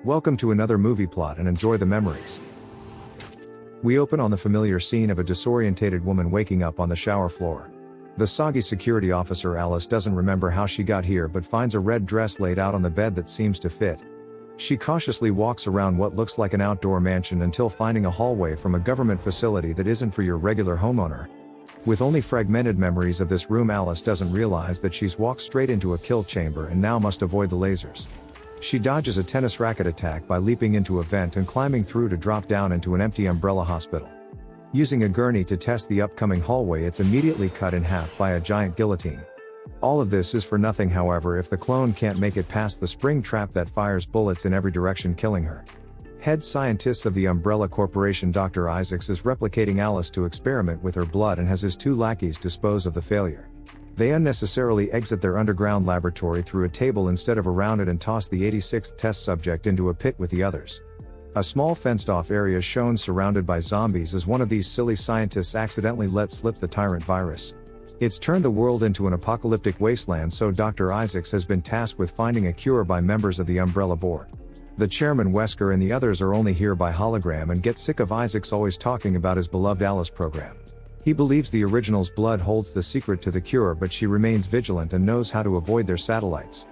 Welcome to another movie plot and enjoy the memories. We open on the familiar scene of a disorientated woman waking up on the shower floor. The soggy security officer Alice doesn't remember how she got here but finds a red dress laid out on the bed that seems to fit. She cautiously walks around what looks like an outdoor mansion until finding a hallway from a government facility that isn't for your regular homeowner. With only fragmented memories of this room, Alice doesn't realize that she's walked straight into a kill chamber and now must avoid the lasers. She dodges a tennis racket attack by leaping into a vent and climbing through to drop down into an empty umbrella hospital. Using a gurney to test the upcoming hallway, it's immediately cut in half by a giant guillotine. All of this is for nothing, however, if the clone can't make it past the spring trap that fires bullets in every direction, killing her. Head scientist of the Umbrella Corporation Dr. Isaacs is replicating Alice to experiment with her blood and has his two lackeys dispose of the failure. They unnecessarily exit their underground laboratory through a table instead of around it and toss the 86th test subject into a pit with the others. A small fenced-off area shown surrounded by zombies as one of these silly scientists accidentally let slip the tyrant virus. It's turned the world into an apocalyptic wasteland, so Dr. Isaacs has been tasked with finding a cure by members of the Umbrella Board. The chairman Wesker and the others are only here by hologram and get sick of Isaacs always talking about his beloved Alice program. He believes the original's blood holds the secret to the cure, but she remains vigilant and knows how to avoid their satellites.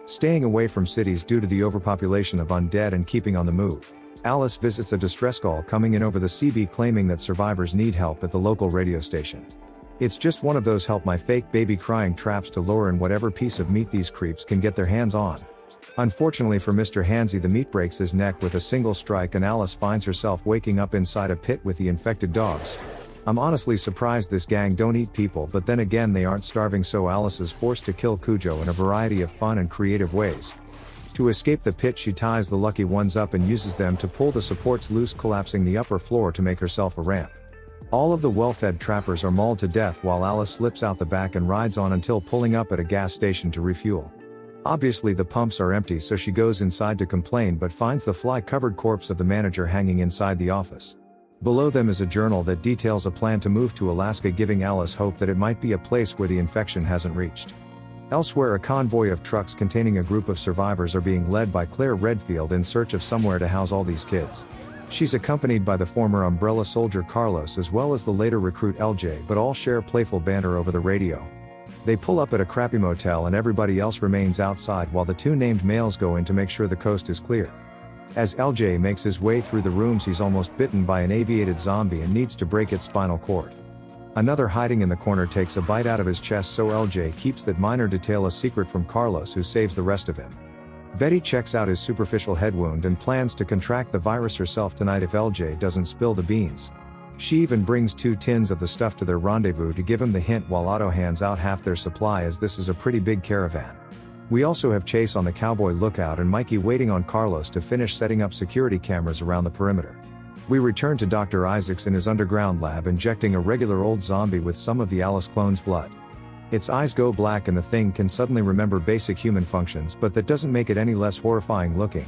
Staying away from cities due to the overpopulation of undead and keeping on the move, Alice visits a distress call coming in over the CB claiming that survivors need help at the local radio station. It's just one of those help my fake baby crying traps to lure in whatever piece of meat these creeps can get their hands on. Unfortunately for Mr. Hansy, the meat breaks his neck with a single strike and Alice finds herself waking up inside a pit with the infected dogs. I'm honestly surprised this gang don't eat people, but then again they aren't starving, so Alice is forced to kill Cujo in a variety of fun and creative ways. To escape the pit, she ties the lucky ones up and uses them to pull the supports loose, collapsing the upper floor to make herself a ramp. All of the well-fed trappers are mauled to death while Alice slips out the back and rides on until pulling up at a gas station to refuel. Obviously the pumps are empty, so she goes inside to complain but finds the fly-covered corpse of the manager hanging inside the office. Below them is a journal that details a plan to move to Alaska, giving Alice hope that it might be a place where the infection hasn't reached. Elsewhere, a convoy of trucks containing a group of survivors are being led by Claire Redfield in search of somewhere to house all these kids. She's accompanied by the former Umbrella soldier Carlos as well as the later recruit LJ, but all share playful banter over the radio. They pull up at a crappy motel and everybody else remains outside while the two named males go in to make sure the coast is clear. As LJ makes his way through the rooms, he's almost bitten by an aviated zombie and needs to break its spinal cord. Another hiding in the corner takes a bite out of his chest, so LJ keeps that minor detail a secret from Carlos, who saves the rest of him. Betty checks out his superficial head wound and plans to contract the virus herself tonight if LJ doesn't spill the beans. She even brings 2 tins of the stuff to their rendezvous to give him the hint, while Otto hands out half their supply as this is a pretty big caravan. We also have Chase on the cowboy lookout and Mikey waiting on Carlos to finish setting up security cameras around the perimeter. We return to Dr. Isaacs in his underground lab, injecting a regular old zombie with some of the Alice clone's blood. Its eyes go black and the thing can suddenly remember basic human functions, but that doesn't make it any less horrifying looking.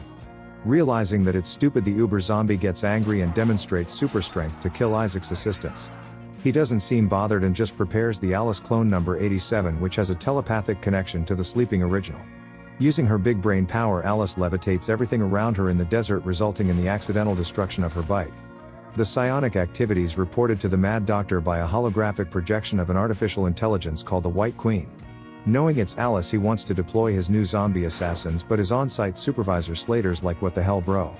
Realizing that it's stupid, the uber zombie gets angry and demonstrates super strength to kill Isaac's assistants. He doesn't seem bothered and just prepares the Alice clone number 87, which has a telepathic connection to the sleeping original. Using her big brain power, Alice levitates everything around her in the desert, resulting in the accidental destruction of her bike. The psionic activities reported to the Mad Doctor by a holographic projection of an artificial intelligence called the White Queen. Knowing it's Alice, he wants to deploy his new zombie assassins, but his on-site supervisor Slater's like, "What the hell, bro?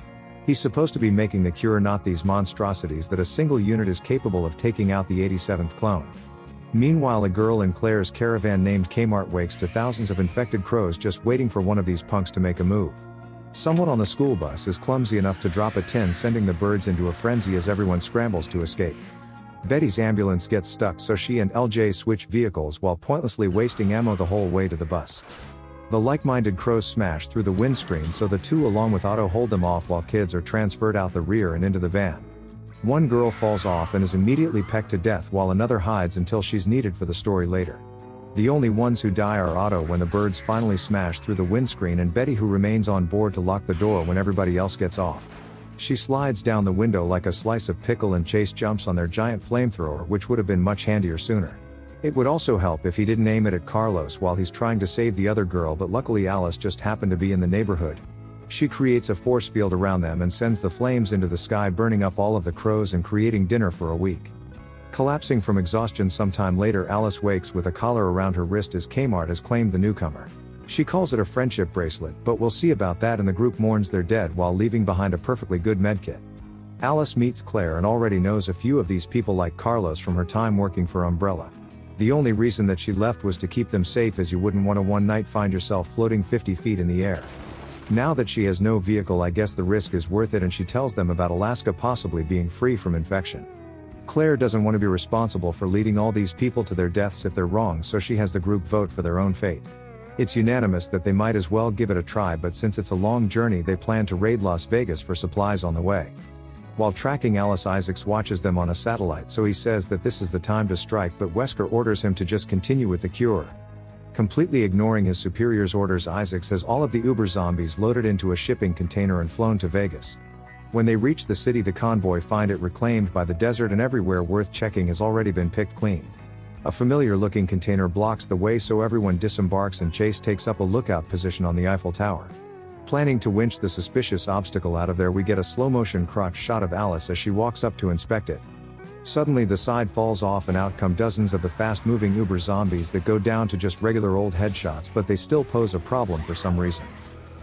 He's supposed to be making the cure, not these monstrosities that a single unit is capable of taking out the 87th clone." Meanwhile, a girl in Claire's caravan named K-Mart wakes to thousands of infected crows just waiting for one of these punks to make a move. Someone on the school bus is clumsy enough to drop a tin, sending the birds into a frenzy as everyone scrambles to escape. Betty's ambulance gets stuck, so she and LJ switch vehicles while pointlessly wasting ammo the whole way to the bus. The like-minded crows smash through the windscreen, so the two along with Otto hold them off while kids are transferred out the rear and into the van. One girl falls off and is immediately pecked to death while another hides until she's needed for the story later. The only ones who die are Otto when the birds finally smash through the windscreen, and Betty, who remains on board to lock the door when everybody else gets off. She slides down the window like a slice of pickle and Chase jumps on their giant flamethrower, which would have been much handier sooner. It would also help if he didn't aim it at Carlos while he's trying to save the other girl, but luckily Alice just happened to be in the neighborhood. She creates a force field around them and sends the flames into the sky, burning up all of the crows and creating dinner for a week. Collapsing from exhaustion sometime later, Alice wakes with a collar around her wrist as K-Mart has claimed the newcomer. She calls it a friendship bracelet, but we'll see about that, and the group mourns their dead while leaving behind a perfectly good medkit. Alice meets Claire and already knows a few of these people like Carlos from her time working for Umbrella. The only reason that she left was to keep them safe, as you wouldn't want to one night find yourself floating 50 feet in the air. Now that she has no vehicle, I guess the risk is worth it, and she tells them about Alaska possibly being free from infection. Claire doesn't want to be responsible for leading all these people to their deaths if they're wrong, so she has the group vote for their own fate. It's unanimous that they might as well give it a try, but since it's a long journey, they plan to raid Las Vegas for supplies on the way. While tracking Alice, Isaacs watches them on a satellite, so he says that this is the time to strike, but Wesker orders him to just continue with the cure. Completely ignoring his superior's orders, Isaacs has all of the Uber zombies loaded into a shipping container and flown to Vegas. When they reach the city, the convoy find it reclaimed by the desert, and everywhere worth checking has already been picked clean. A familiar-looking container blocks the way, so everyone disembarks and Chase takes up a lookout position on the Eiffel Tower. Planning to winch the suspicious obstacle out of there, we get a slow-motion crotch shot of Alice as she walks up to inspect it. Suddenly the side falls off and out come dozens of the fast-moving Uber zombies that go down to just regular old headshots, but they still pose a problem for some reason.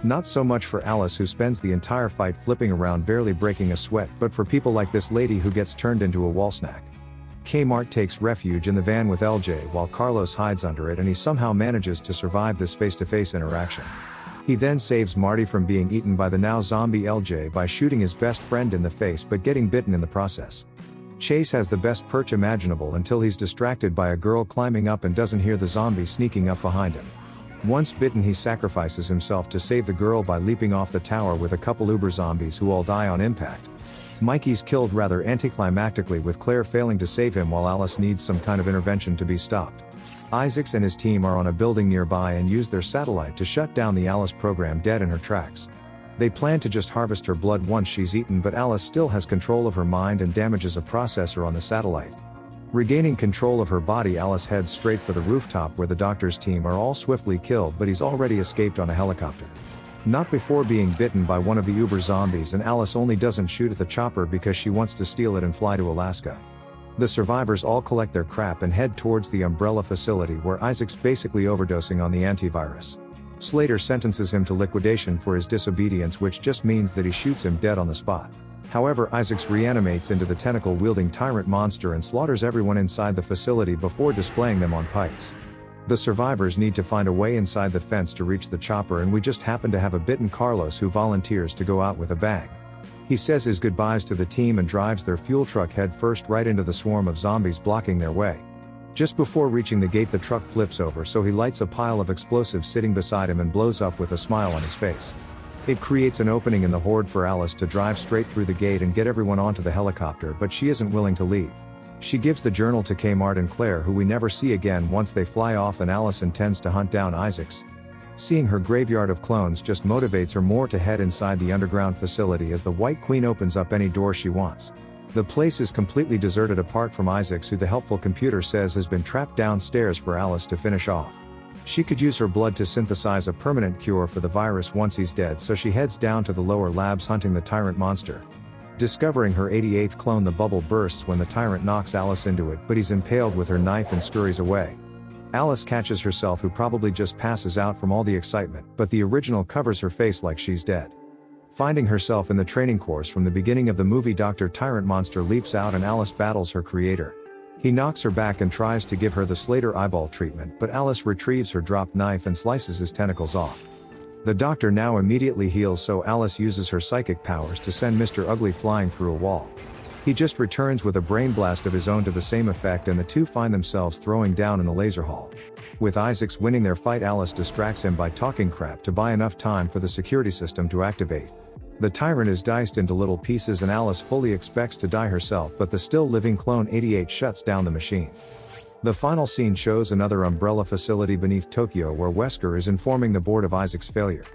Not so much for Alice, who spends the entire fight flipping around barely breaking a sweat, but for people like this lady who gets turned into a wall snack. K-Mart takes refuge in the van with LJ while Carlos hides under it, and he somehow manages to survive this face-to-face interaction. He then saves Marty from being eaten by the now zombie LJ by shooting his best friend in the face but getting bitten in the process. Chase has the best perch imaginable until he's distracted by a girl climbing up and doesn't hear the zombie sneaking up behind him. Once bitten, he sacrifices himself to save the girl by leaping off the tower with a couple Uber zombies who all die on impact. Mikey's killed rather anticlimactically, with Claire failing to save him while Alice needs some kind of intervention to be stopped. Isaacs and his team are on a building nearby and use their satellite to shut down the Alice program dead in her tracks. They plan to just harvest her blood once she's eaten, but Alice still has control of her mind and damages a processor on the satellite. Regaining control of her body, Alice heads straight for the rooftop where the doctor's team are all swiftly killed, but he's already escaped on a helicopter. Not before being bitten by one of the Uber zombies, and Alice only doesn't shoot at the chopper because she wants to steal it and fly to Alaska. The survivors all collect their crap and head towards the Umbrella facility, where Isaac's basically overdosing on the antivirus. Slater sentences him to liquidation for his disobedience, which just means that he shoots him dead on the spot. However, Isaacs reanimates into the tentacle-wielding tyrant monster and slaughters everyone inside the facility before displaying them on pikes. The survivors need to find a way inside the fence to reach the chopper, and we just happen to have a bitten Carlos who volunteers to go out with a bang. He says his goodbyes to the team and drives their fuel truck head first right into the swarm of zombies blocking their way. Just before reaching the gate, the truck flips over, so he lights a pile of explosives sitting beside him and blows up with a smile on his face. It creates an opening in the horde for Alice to drive straight through the gate and get everyone onto the helicopter, but she isn't willing to leave. She gives the journal to K-Mart and Claire, who we never see again once they fly off, and Alice intends to hunt down Isaacs. Seeing her graveyard of clones just motivates her more to head inside the underground facility as the White Queen opens up any door she wants. The place is completely deserted apart from Isaacs, who the helpful computer says has been trapped downstairs for Alice to finish off. She could use her blood to synthesize a permanent cure for the virus once he's dead, so she heads down to the lower labs hunting the tyrant monster. Discovering her 88th clone, the bubble bursts when the tyrant knocks Alice into it, but he's impaled with her knife and scurries away. Alice catches herself, who probably just passes out from all the excitement, but the original covers her face like she's dead. Finding herself in the training course from the beginning of the movie, Dr. Tyrant Monster leaps out and Alice battles her creator. He knocks her back and tries to give her the Slater eyeball treatment, but Alice retrieves her dropped knife and slices his tentacles off. The doctor now immediately heals, so Alice uses her psychic powers to send Mr. Ugly flying through a wall. He just returns with a brain blast of his own to the same effect, and the two find themselves throwing down in the laser hall. With Isaacs winning their fight, Alice distracts him by talking crap to buy enough time for the security system to activate. The tyrant is diced into little pieces and Alice fully expects to die herself, but the still living clone 88 shuts down the machine. The final scene shows another Umbrella facility beneath Tokyo, where Wesker is informing the board of Isaac's failure.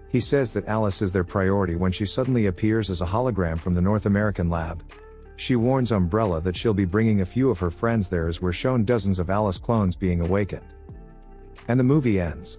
He says that Alice is their priority when she suddenly appears as a hologram from the North American lab. She warns Umbrella that she'll be bringing a few of her friends there, as we're shown dozens of Alice clones being awakened. And the movie ends.